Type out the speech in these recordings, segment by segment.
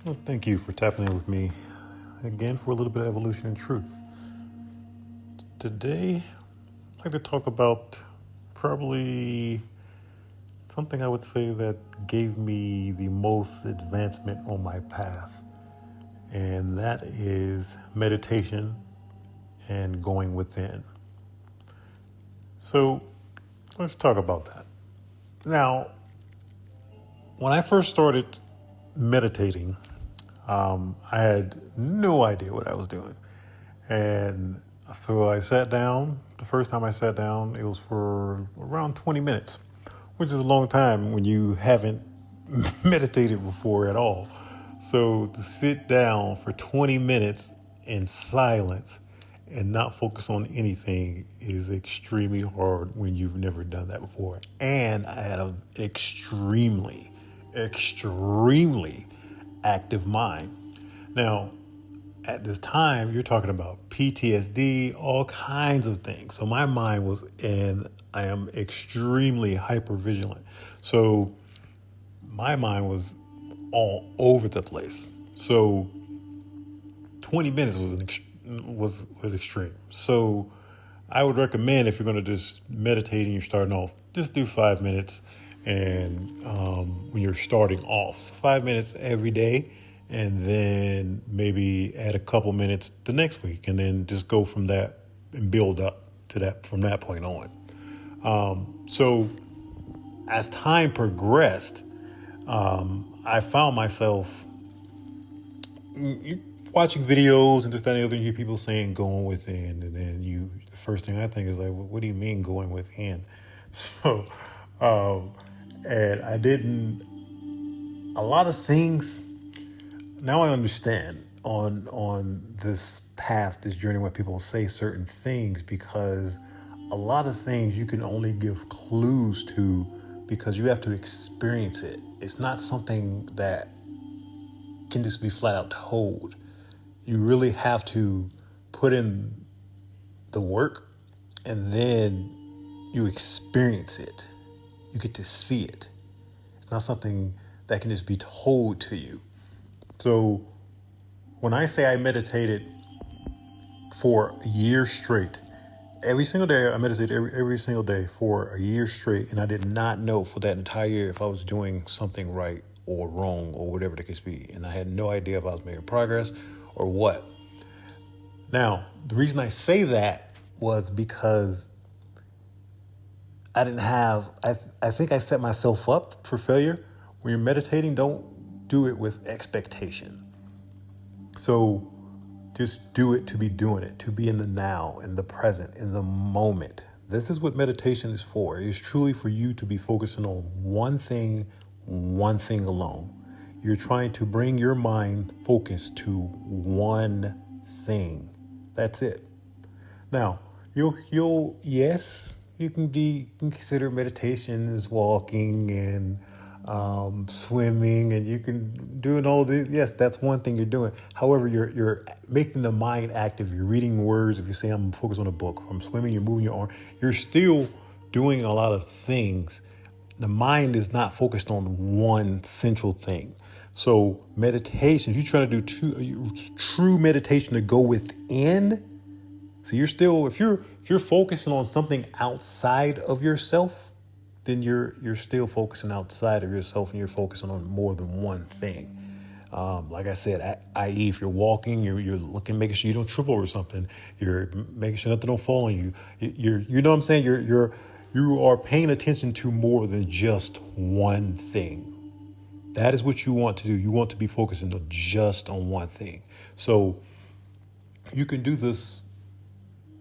Well, thank you for tapping in with me again for a little bit of evolution and truth. Today, I'd like to talk about probably something I would say that gave me the most advancement on my path, and that is meditation and going within. So, let's talk about that. Now, when I first started meditating, I had no idea what I was doing. And so I sat down. The first time I sat down, it was for around 20 minutes, which is a long time when you haven't meditated before at all. So to sit down for 20 minutes in silence and not focus on anything is extremely hard when you've never done that before. And I had an extremely active mind. Now, at this time, you're talking about PTSD, all kinds of things. So my mind was, and I am extremely hyper vigilant. So my mind was all over the place. So 20 minutes was extreme. So I would recommend, if you're going to just meditate and you're starting off, just do 5 minutes. And when you're starting off, so 5 minutes every day, and then maybe add a couple minutes the next week, and then just go from that and build up to that from that point on. So as time progressed, I found myself watching videos and just that and the other. You hear people saying going within, and then the first thing I think is like, what do you mean going within? So, and I didn't, a lot of things. Now I understand on this path, this journey, where people say certain things, because a lot of things you can only give clues to because you have to experience it. It's not something that can just be flat out told. You really have to put in the work, and then you experience it. You get to see it. It's not something that can just be told to you. So when I say I meditated for a year straight, every single day I meditated every single day for a year straight, and I did not know for that entire year if I was doing something right or wrong or whatever the case be. And I had no idea if I was making progress or what. Now, the reason I say that was because I didn't have, I think I set myself up for failure. When you're meditating, don't do it with expectation. So just do it to be doing it, to be in the now, in the present, in the moment. This is what meditation is for. It is truly for you to be focusing on one thing alone. You're trying to bring your mind focus to one thing. That's it. Now, yes, you can consider meditation as walking and swimming, and you can doing all this. Yes, that's one thing you're doing. However, you're making the mind active. You're reading words. If you say I'm focused on a book, if I'm swimming, you're moving your arm. You're still doing a lot of things. The mind is not focused on one central thing. So meditation, if you're trying to do true meditation to go within. So you're still, if you're focusing on something outside of yourself, then you're still focusing outside of yourself, and you're focusing on more than one thing. Like I said, i.e., if you're walking, you're looking, making sure you don't trip over something. You're making sure nothing don't fall on you. You know what I'm saying? You are paying attention to more than just one thing. That is what you want to do. You want to be focusing just on one thing. So you can do this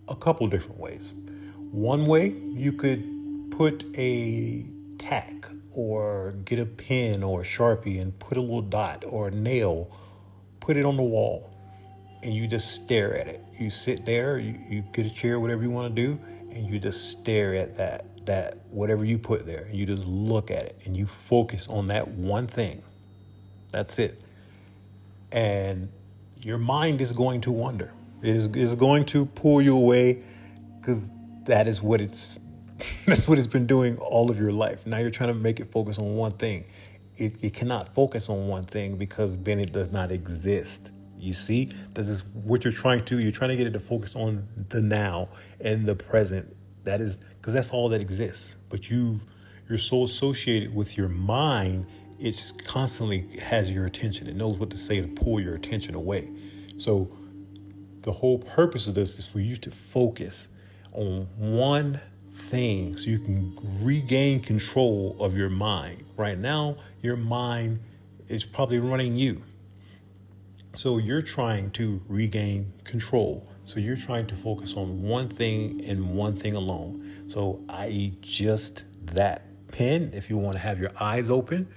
a couple different ways. One way, you could put a tack or get a pen or a Sharpie and put a little dot or a nail, put it on the wall, and you just stare at it. You sit there, you get a chair, whatever you want to do, and you just stare at that whatever you put there. And you just look at it and you focus on that one thing. That's it. And your mind is going to wander. It is going to pull you away, because that is what it's that's what it's been doing all of your life. Now you're trying to make it focus on one thing. it cannot focus on one thing because then it does not exist. You see, this is what you're trying to. You're trying to get it to focus on the now and the present. That is because that's all that exists. But you're so associated with your mind, it's constantly has your attention. It knows what to say to pull your attention away. So the whole purpose of this is for you to focus on one thing so you can regain control of your mind. Right now, your mind is probably running you. So you're trying to regain control. So you're trying to focus on one thing and one thing alone. So, i.e., just that pen, if you want to have your eyes open.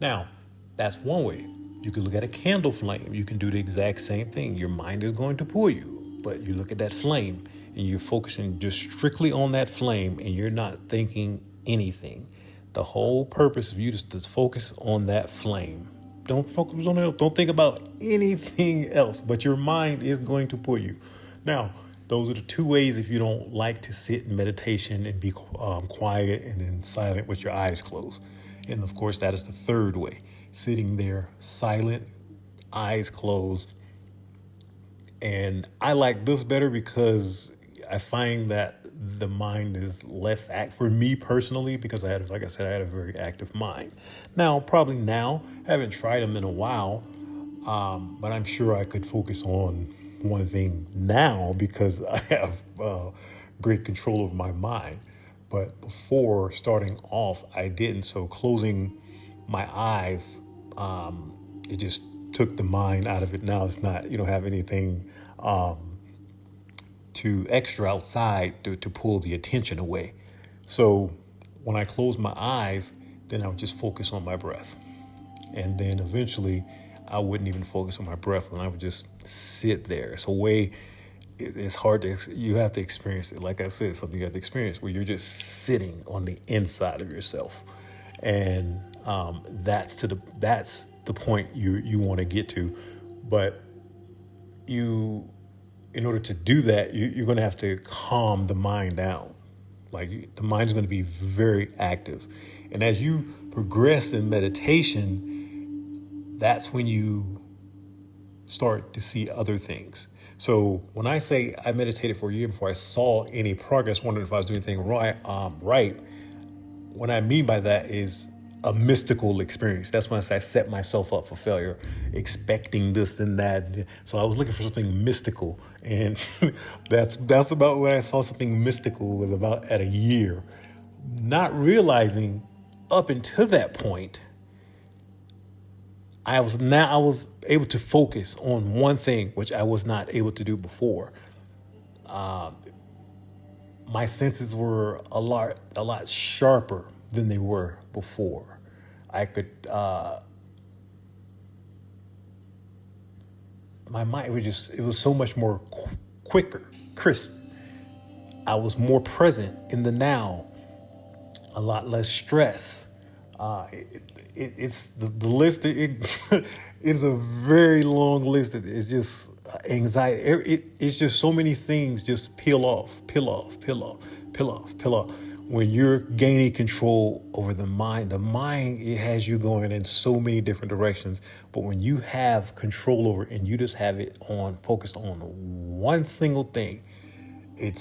Now, that's one way. You can look at a candle flame. You can do the exact same thing. Your mind is going to pull you, but you look at that flame and you're focusing just strictly on that flame and you're not thinking anything. The whole purpose of you is to focus on that flame. Don't focus on it. Don't think about anything else, but your mind is going to pull you. Now, those are the two ways if you don't like to sit in meditation and be quiet and then silent with your eyes closed. And of course, that is the third way, sitting there silent, eyes closed. And I like this better because I find that the mind is less for me personally, because like I said, I had a very active mind. Now, I haven't tried them in a while, but I'm sure I could focus on one thing now because I have great control of my mind. But before starting off, I didn't. So closing my eyes, it just took the mind out of it. Now it's not, you don't have anything to extra outside to pull the attention away. So when I close my eyes, then I would just focus on my breath. And then eventually I wouldn't even focus on my breath and I would just sit there. It's a way, it's hard you have to experience it. Like I said, something you have to experience where you're just sitting on the inside of yourself. And that's the point you want to get to. But in order to do that, you're going to have to calm the mind down. Like the mind is going to be very active. And as you progress in meditation, that's when you start to see other things. So when I say I meditated for a year before I saw any progress, wondering if I was doing anything right, what I mean by that is a mystical experience. That's when I say I set myself up for failure, expecting this and that. So I was looking for something mystical, and that's about what I saw. Something mystical was about at a year, not realizing up until that point, I was able to focus on one thing, which I was not able to do before. My senses were a lot sharper than they were before. I could, my mind it was so much more quicker, crisp. I was more present in the now, a lot less stress. It's the list. It's a very long list. It's just anxiety. It's just so many things just peel off. When you're gaining control over the mind, it has you going in so many different directions. But when you have control over it and you just have it focused on one single thing, it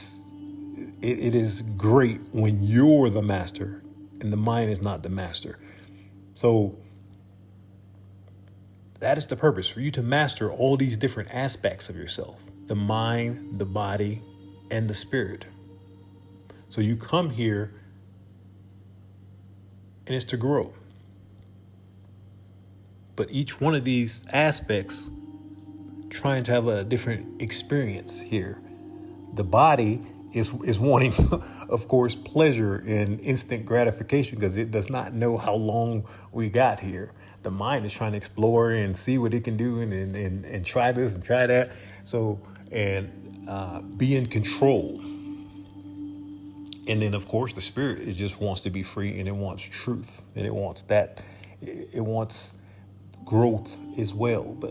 is great when you're the master and the mind is not the master. So that is the purpose, for you to master all these different aspects of yourself, the mind, the body, and the spirit. So you come here and it's to grow. But each one of these aspects trying to have a different experience here. The body is wanting, of course, pleasure and instant gratification because it does not know how long we got here. The mind is trying to explore and see what it can do and try this and try that. So, be in control. And then, of course, the spirit just wants to be free and it wants truth and it wants growth as well. But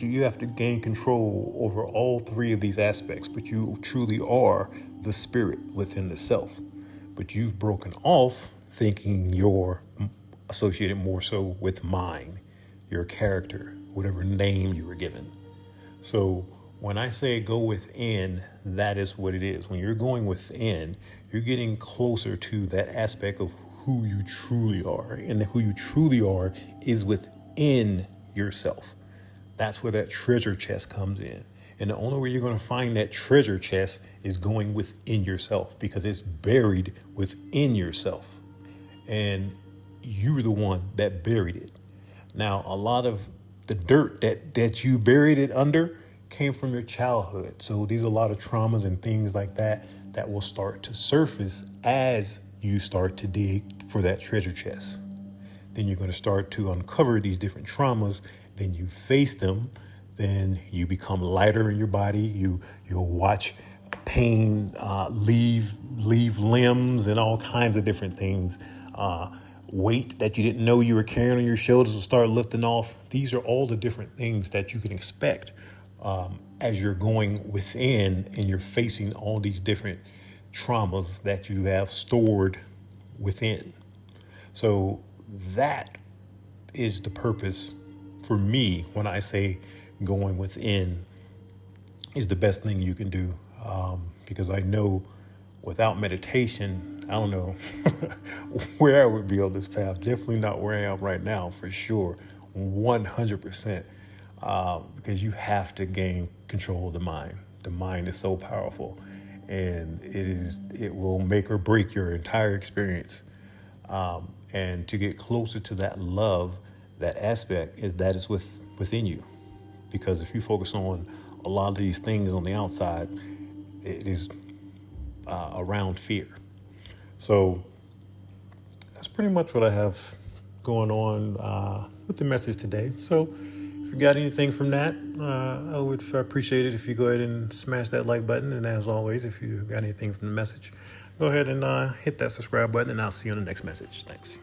you have to gain control over all three of these aspects. But you truly are the spirit within the self. But you've broken off thinking you're associated more so with mind, your character, whatever name you were given. So when I say go within, that is what it is. When you're going within, you're getting closer to that aspect of who you truly are. And who you truly are is within yourself. That's where that treasure chest comes in. And the only way you're going to find that treasure chest is going within yourself, because it's buried within yourself. And you're the one that buried it. Now, a lot of the dirt that you buried it under came from your childhood. So these are a lot of traumas and things like that that will start to surface as you start to dig for that treasure chest. Then you're going to start to uncover these different traumas. Then you face them. Then you become lighter in your body. You'll watch pain leave limbs and all kinds of different things. Weight that you didn't know you were carrying on your shoulders will start lifting off. These are all the different things that you can expect as you're going within and you're facing all these different traumas that you have stored within. So that is the purpose for me when I say going within is the best thing you can do, because I know without meditation, I don't know where I would be on this path. Definitely not where I am right now, for sure, 100%, because you have to gain control of the mind. The mind is so powerful, and it will make or break your entire experience. And to get closer to that love, that aspect is within you. Because if you focus on a lot of these things on the outside, it is around fear. So that's pretty much what I have going on with the message today. So if you got anything from that, I would appreciate it if you go ahead and smash that like button. And as always, if you got anything from the message, go ahead and hit that subscribe button, and I'll see you on the next message. Thanks.